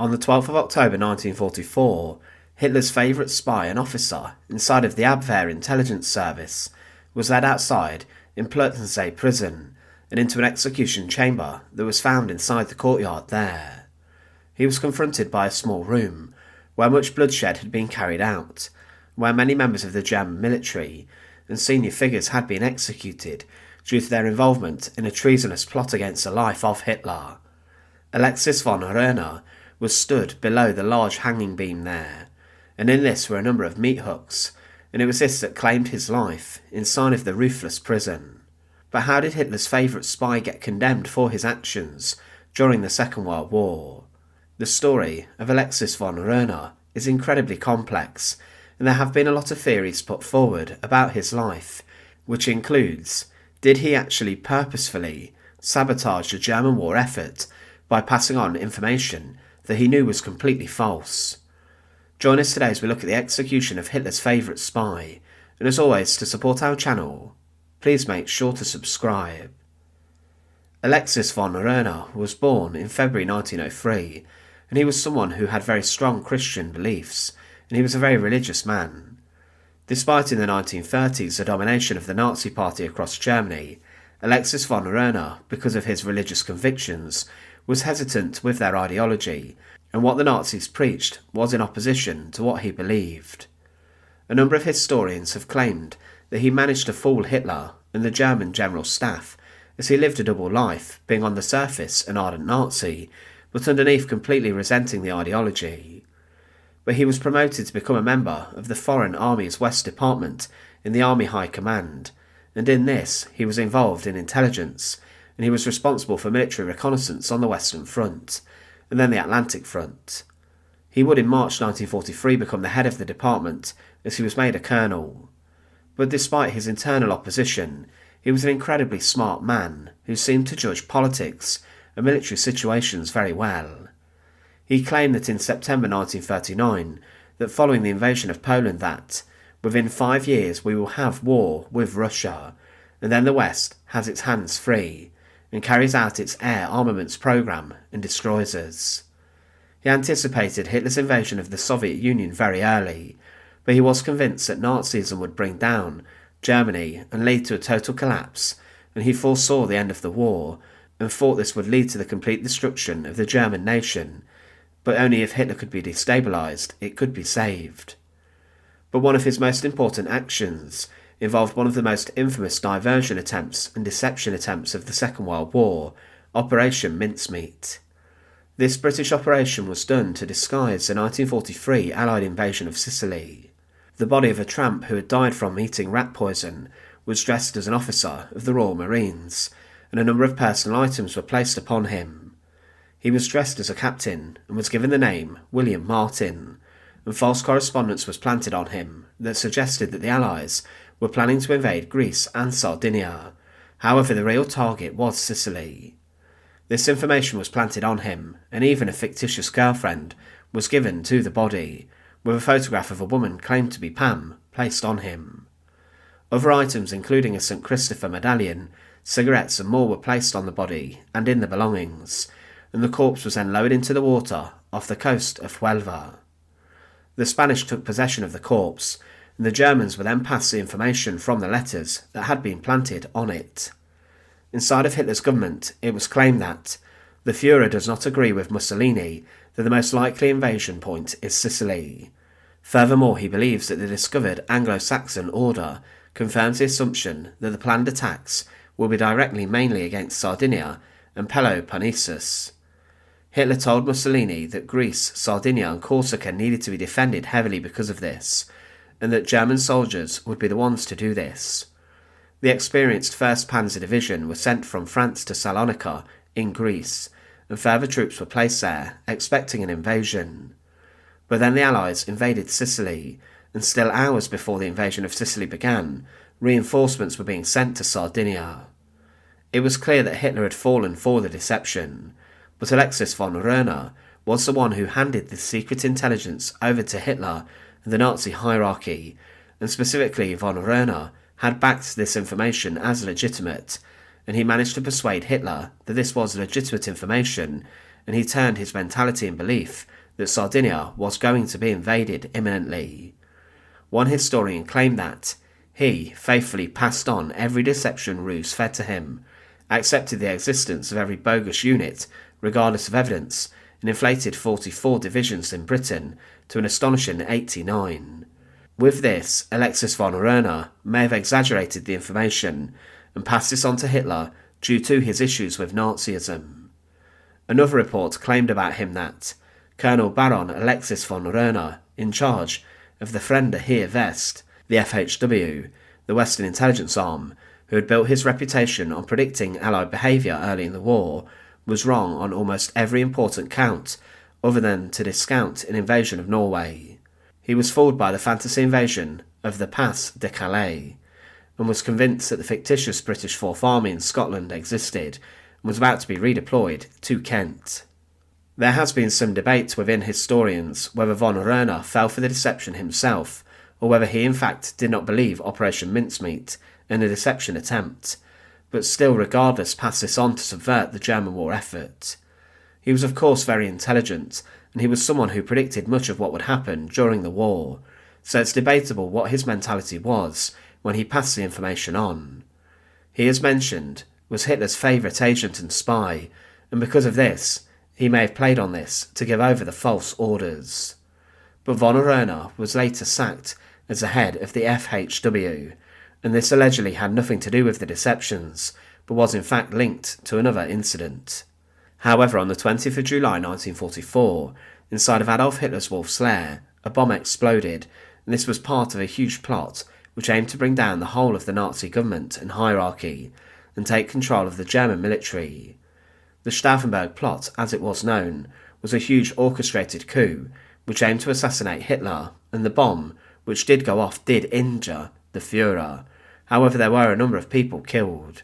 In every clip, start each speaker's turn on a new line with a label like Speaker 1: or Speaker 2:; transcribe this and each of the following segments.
Speaker 1: On the 12th of October 1944, Hitler's favourite spy and officer inside of the Abwehr intelligence service was led outside in Plotzensee Prison and into an execution chamber that was found inside the courtyard there. He was confronted by a small room where much bloodshed had been carried out, where many members of the German military and senior figures had been executed due to their involvement in a treasonous plot against the life of Hitler. Alexis von Roenne was stood below the large hanging beam there, and in this were a number of meat hooks, and it was this that claimed his life inside of the ruthless prison. But how did Hitler's favourite spy get condemned for his actions during the Second World War? The story of Alexis von Roenne is incredibly complex, and there have been a lot of theories put forward about his life, which includes, did he actually purposefully sabotage the German war effort by passing on information that he knew was completely false? Join us today as we look at the execution of Hitler's favourite spy, and as always, to support our channel, please make sure to subscribe. Alexis von Roenne was born in February 1903, and he was someone who had very strong Christian beliefs, and he was a very religious man. Despite in the 1930s the domination of the Nazi Party across Germany, Alexis von Roenne, because of his religious convictions, was hesitant with their ideology, and what the Nazis preached was in opposition to what he believed. A number of historians have claimed that he managed to fool Hitler and the German General Staff, as he lived a double life, being on the surface an ardent Nazi, but underneath completely resenting the ideology. But he was promoted to become a member of the Foreign Army's West Department in the Army High Command, and in this he was involved in intelligence, and he was responsible for military reconnaissance on the Western Front, and then the Atlantic Front. He would in March 1943 become the head of the department, as he was made a colonel. But despite his internal opposition, he was an incredibly smart man who seemed to judge politics and military situations very well. He claimed that in September 1939, that following the invasion of Poland that, within 5 years we will have war with Russia, and then the West has its hands free, and carries out its air armaments program and destroys us. He anticipated Hitler's invasion of the Soviet Union very early, but he was convinced that Nazism would bring down Germany and lead to a total collapse, and he foresaw the end of the war, and thought this would lead to the complete destruction of the German nation, but only if Hitler could be destabilised, it could be saved. But one of his most important actions involved one of the most infamous diversion attempts and deception attempts of the Second World War, Operation Mincemeat. This British operation was done to disguise the 1943 Allied invasion of Sicily. The body of a tramp who had died from eating rat poison was dressed as an officer of the Royal Marines, and a number of personal items were placed upon him. He was dressed as a captain and was given the name William Martin, and false correspondence was planted on him that suggested that the Allies were planning to invade Greece and Sardinia. However, the real target was Sicily. This information was planted on him, and even a fictitious girlfriend was given to the body, with a photograph of a woman claimed to be Pam placed on him. Other items, including a St. Christopher medallion, cigarettes and more, were placed on the body and in the belongings, and the corpse was then lowered into the water off the coast of Huelva. The Spanish took possession of the corpse, and the Germans were then passed the information from the letters that had been planted on it. Inside of Hitler's government, it was claimed that the Führer does not agree with Mussolini that the most likely invasion point is Sicily. Furthermore, he believes that the discovered Anglo-Saxon order confirms the assumption that the planned attacks will be directly mainly against Sardinia and Peloponnesus. Hitler told Mussolini that Greece, Sardinia and Corsica needed to be defended heavily because of this, and that German soldiers would be the ones to do this. The experienced 1st Panzer Division was sent from France to Salonika in Greece, and further troops were placed there, expecting an invasion. But then the Allies invaded Sicily, and still hours before the invasion of Sicily began, reinforcements were being sent to Sardinia. It was clear that Hitler had fallen for the deception, but Alexis von Roenne was the one who handed this secret intelligence over to Hitler and the Nazi hierarchy, and specifically von Roenne had backed this information as legitimate, and he managed to persuade Hitler that this was legitimate information and he turned his mentality and belief that Sardinia was going to be invaded imminently. One historian claimed that he faithfully passed on every deception ruse fed to him, accepted the existence of every bogus unit regardless of evidence, and inflated 44 divisions in Britain to an astonishing 89. With this, Alexis von Roenne may have exaggerated the information and passed this on to Hitler due to his issues with Nazism. Another report claimed about him that Colonel Baron Alexis von Roenne, in charge of the Fremde Heer West, the FHW, the Western intelligence arm, who had built his reputation on predicting Allied behaviour early in the war, was wrong on almost every important count other than to discount an invasion of Norway. He was fooled by the fantasy invasion of the Pass de Calais, and was convinced that the fictitious British Fourth Army in Scotland existed and was about to be redeployed to Kent. There has been some debate within historians whether von Roenne fell for the deception himself, or whether he in fact did not believe Operation Mincemeat and a deception attempt, but still regardless passed this on to subvert the German war effort. He was of course very intelligent, and he was someone who predicted much of what would happen during the war, so it's debatable what his mentality was when he passed the information on. He, as mentioned, was Hitler's favourite agent and spy, and because of this, he may have played on this to give over the false orders. But von Roenne was later sacked as the head of the FHW, and this allegedly had nothing to do with the deceptions, but was in fact linked to another incident. However, on the 20th of July 1944, inside of Adolf Hitler's Wolf's Lair, a bomb exploded, and this was part of a huge plot which aimed to bring down the whole of the Nazi government and hierarchy, and take control of the German military. The Stauffenberg plot, as it was known, was a huge orchestrated coup which aimed to assassinate Hitler, and the bomb, which did go off, did injure the Führer. However, there were a number of people killed.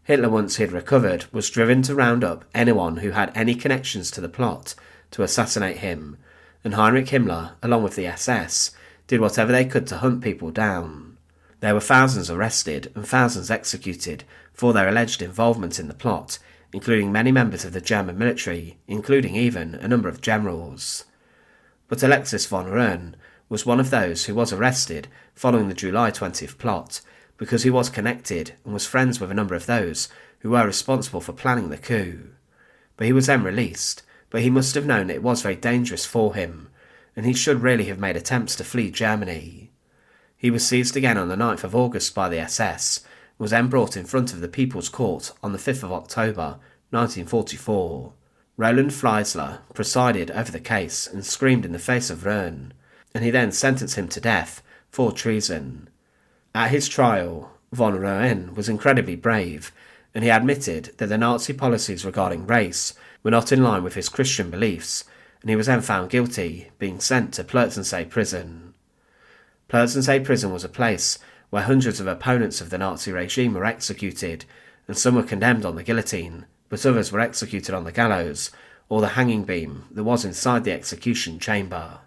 Speaker 1: Hitler, once he had recovered, was driven to round up anyone who had any connections to the plot to assassinate him, and Heinrich Himmler, along with the SS, did whatever they could to hunt people down. There were thousands arrested and thousands executed for their alleged involvement in the plot, including many members of the German military, including even a number of generals. But Alexis von Roenne was one of those who was arrested following the July 20th plot, because he was connected and was friends with a number of those who were responsible for planning the coup. But he was then released, but he must have known it was very dangerous for him, and he should really have made attempts to flee Germany. He was seized again on the 9th of August by the SS, and was then brought in front of the People's Court on the 5th of October 1944. Roland Fleisler presided over the case and screamed in the face of Roenne, and he then sentenced him to death for treason. At his trial, von Roenne was incredibly brave, and he admitted that the Nazi policies regarding race were not in line with his Christian beliefs, and he was then found guilty, being sent to Plotzensee Prison. Plotzensee Prison was a place where hundreds of opponents of the Nazi regime were executed, and some were condemned on the guillotine, but others were executed on the gallows, or the hanging beam that was inside the execution chamber.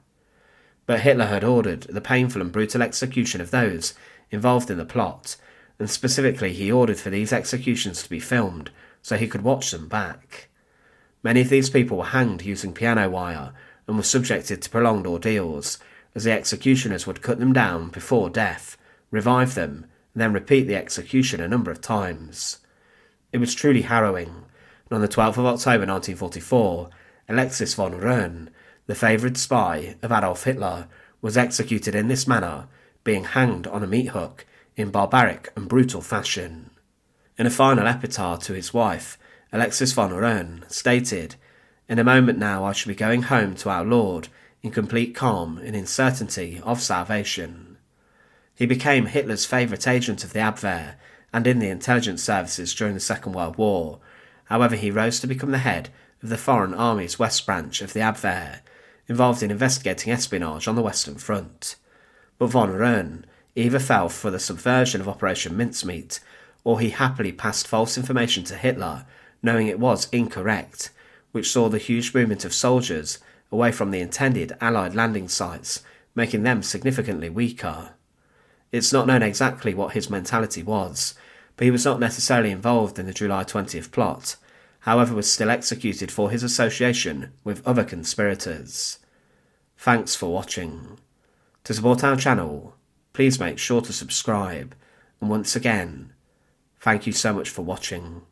Speaker 1: But Hitler had ordered the painful and brutal execution of those involved in the plot, and specifically he ordered for these executions to be filmed so he could watch them back. Many of these people were hanged using piano wire and were subjected to prolonged ordeals, as the executioners would cut them down before death, revive them, and then repeat the execution a number of times. It was truly harrowing, and on the 12th of October 1944, Alexis von Roenne, the favoured spy of Adolf Hitler, was executed in this manner, being hanged on a meat hook in barbaric and brutal fashion. In a final epitaph to his wife, Alexis von Roenne stated, "In a moment now I shall be going home to our Lord in complete calm and in certainty of salvation." He became Hitler's favourite agent of the Abwehr and in the intelligence services during the Second World War. However, he rose to become the head of the Foreign Army's West Branch of the Abwehr, involved in investigating espionage on the Western Front. But von Roenne either fell for the subversion of Operation Mincemeat, or he happily passed false information to Hitler, knowing it was incorrect, which saw the huge movement of soldiers away from the intended Allied landing sites, making them significantly weaker. It's not known exactly what his mentality was, but he was not necessarily involved in the July 20th plot. however was still executed for his association with other conspirators. Thanks for watching. To support our channel, please make sure to subscribe, and once again, thank you so much for watching.